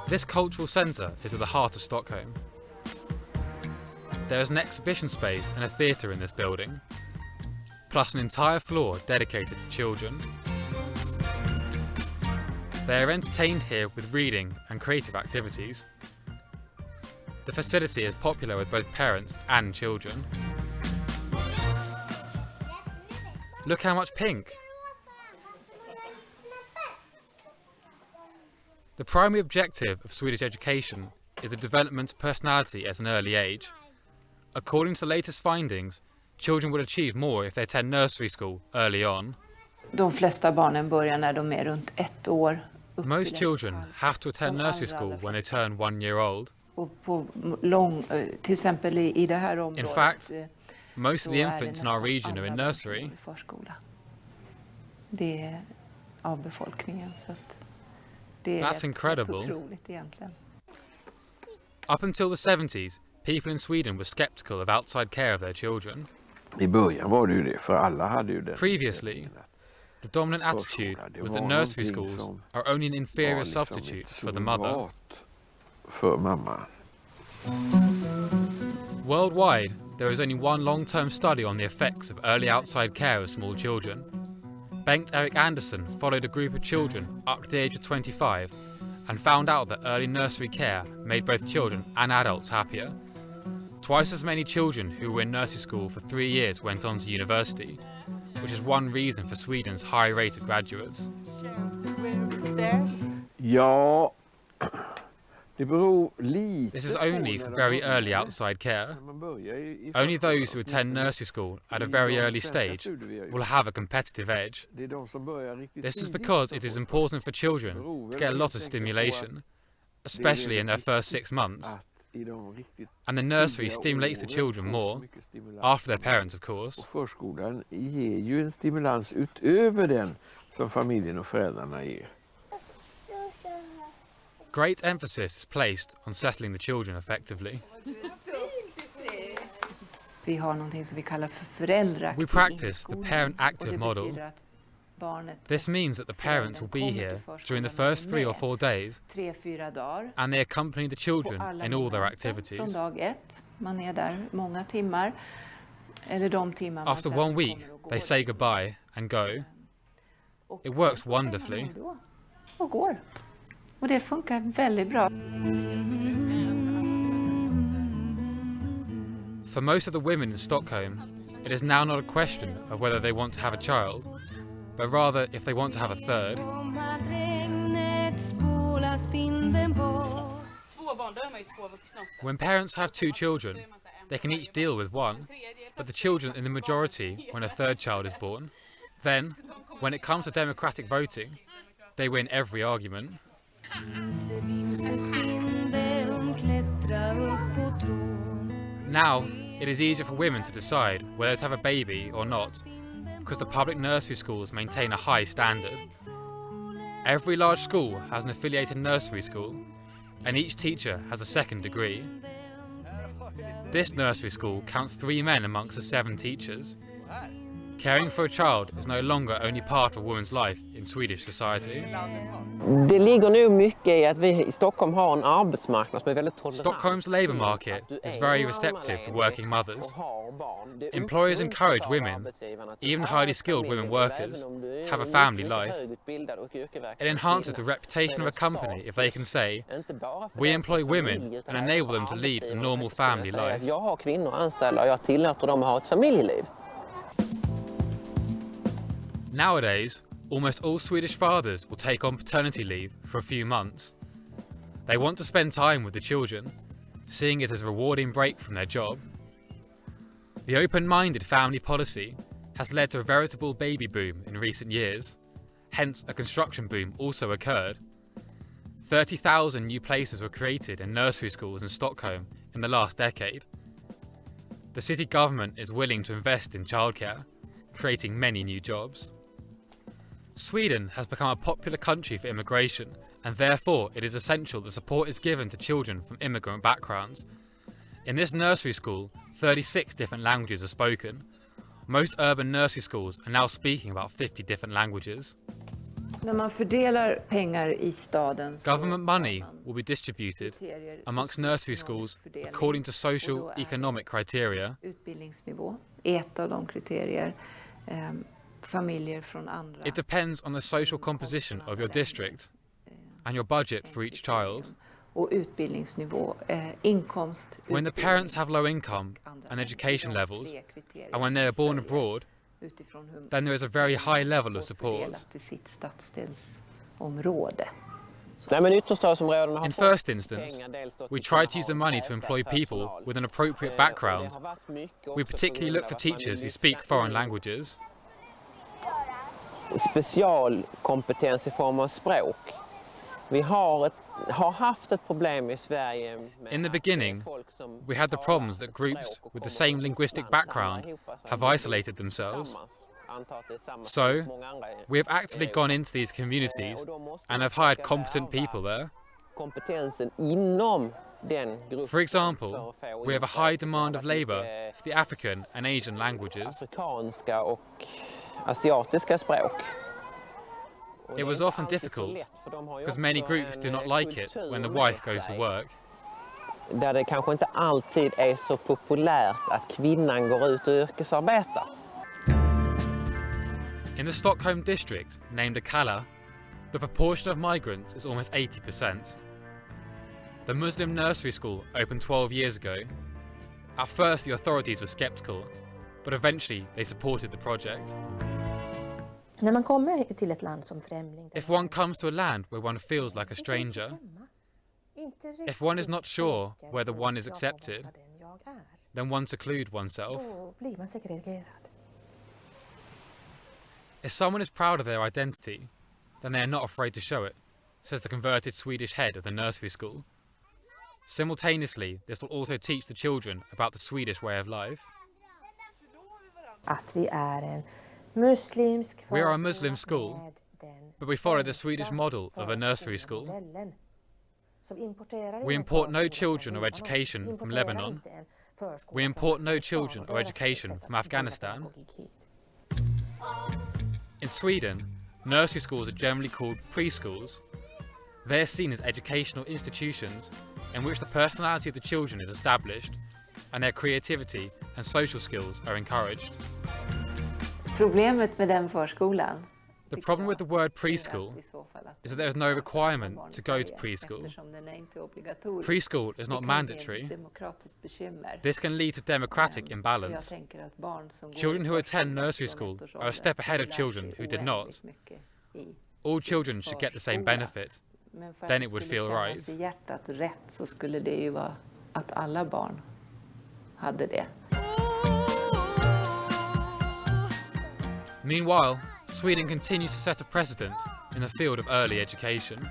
This cultural centre is at the heart of Stockholm. There is an exhibition space and a theatre in this building, plus an entire floor dedicated to children. They are entertained here with reading and creative activities. The facility is popular with both parents and children. Look how much pink! The primary objective of Swedish education is the development of personality at an early age. According to the latest findings, children will achieve more if they attend nursery school early on. De flesta barnen börjar när de är runt 1 år. Most children have to attend nursery school when they turn 1 year old. Till exempel i det här området. In fact, most of the infants in our region are in nursery. Det är av befolkningen, så att det är That's incredible. otroligt egentligen. Up until the 70s, people in Sweden were skeptical of outside care of their children. I början var det ju det, för alla hade ju den. Previously, the dominant attitude was that nursery schools are only an inferior substitute for the mother. För mamma. Worldwide, there is only one long-term study on the effects of early outside care of small children. Bengt-Erik Andersson followed a group of children up to the age of 25 and found out that early nursery care made both children and adults happier. Twice as many children who were in nursery school for 3 years went on to university, which is one reason for Sweden's high rate of graduates. Ja, det beror lite. This is only for very early outside care. Only those who attend nursery school at a very early stage will have a competitive edge. This is because it is important for children to get a lot of stimulation, especially in their first 6 months. And the nursery stimulates the children more, after their parents of course. Förskolan ger ju en stimulans utöver den som familjen och föräldrarna ger. Great emphasis is placed on settling the children effectively. Vi har någonting som vi kallar för föräldraaktiv We practice the inskolan, parent och active det model. betyder att barnet This means that the parents will be here during the first 3 or 4 days, 3-4 dagar. and they accompany the children in all their Från activities. dag 1, man är där många timmar, eller de timmar man After sen 1 week, kommer och they går. say goodbye and go. Och It works sen stannar man wonderfully. då och går. Och det funkar väldigt bra. For most of the women in Stockholm, it is now not a question of whether they want to have a child, but rather if they want to have a third. When parents have 2 children, they can each deal with one, but the children in the majority when a third child is born. Then, when it comes to democratic voting, they win every argument. Now, it is easier for women to decide whether to have a baby or not, because the public nursery schools maintain a high standard. Every large school has an affiliated nursery school, and each teacher has a 2nd degree. This nursery school counts 3 men amongst the 7 teachers. Caring for a child is no longer only part of a woman's life in Swedish society. Det ligger nog mycket i att vi i Stockholm har en arbetsmarknad som är väldigt tolerant. Stockholm's labour market is very receptive to working mothers. Employers encourage women, even highly skilled women workers, to have a family life. It enhances the reputation of a company if they can say, we employ women and enable them to lead a normal family life. Jag har kvinnor anställda och jag tillåter dem att ha ett familjeliv. Nowadays, almost all Swedish fathers will take on paternity leave for a few months. They want to spend time with the children, seeing it as a rewarding break from their job. The open-minded family policy has led to a veritable baby boom in recent years, hence a construction boom also occurred. 30,000 new places were created in nursery schools in Stockholm in the last decade. The city government is willing to invest in childcare, creating many new jobs. Sweden has become a popular country for immigration, and therefore it is essential that support is given to children from immigrant backgrounds. In this nursery school, 36 different languages are spoken. Most urban nursery schools are now speaking about 50 different languages. När man fördelar pengar I staden så Government money har man will be distributed kriterier, amongst nursery socioekonomisk schools fördelning. according to Och social då är economic criteria. Utbildningsnivå, ett av de kriterier. Familjer från andra. It depends on the social composition of your district and your budget for each child. Och utbildningsnivå, inkomst. When the parents have low income and education levels, and when they are born abroad, then there is a very high level of support. Till sitt stadsdelsområde. Nej, men ytterstadsområdena har In fått first instance, pengar dels då we till tried att to use the ha money to välfärd employ people personal. with an appropriate Och background. det har varit mycket We också på particularly grund look av for att man teachers who vill speak lyfta foreign in languages. Specialkompetens I form av språk. Vi har haft ett problem I Sverige med In the att beginning, folk som we had the talar problems that ett groups språk och with the kommer same från ett linguistic land background samlar ihop sig have isolated themselves. tillsammans. Antar att det är samma So, som många andra We have actively gone into these communities och då måste and man have hired försöka competent värva people there. kompetensen inom den gruppen. For example, för att få we have a in high demand of labour mycket for the African and Asian languages. afrikanska och asiatiska språk. Och It det är was inte often alltid så difficult lätt, för de har ju because many också groups do en, not like it kultur when the med wife goes to sig, work. Där det kanske inte alltid är så populärt att kvinnan går ut och yrkesarbetar. In the Stockholm district, named Akalla, the proportion of migrants is almost 80%. The Muslim nursery school opened 12 years ago. At first the authorities were sceptical, but eventually they supported the project. När man kommer till ett land som främling. If one comes to a land where one feels like a stranger, if one is not sure whether one is accepted, then one seclude oneself. Då blir man segregerad. If someone is proud of their identity, then they are not afraid to show it, says the converted Swedish head of the nursery school. Simultaneously, this will also teach the children about the Swedish way of life. Att vi är en muslimsk We are a Muslim school, med den but we follow the svenska Swedish model of a nursery school. förskolemodellen. Så vi importerar We ingen import no förskola children från or Libanon. education from Importerar Lebanon. inte en förskola We från import no Afghanistan children och or deras education sätt from att bedriva Afghanistan. pedagogik hit. In Sweden, nursery schools are generally called preschools. They are seen as educational institutions in which the personality of the children is established and their creativity and social skills are encouraged. Problemet med den förskolan. The problem with the word preschool is that there is no requirement to go to preschool. Preschool is not mandatory. This can lead to democratic imbalance. Children who attend nursery school are a step ahead of children who did not. All children should get the same benefit. Then it would feel right. I hjärtat rätt så skulle det ju vara att alla barn hade det. Meanwhile, Sweden continues to set a precedent in the field of early education.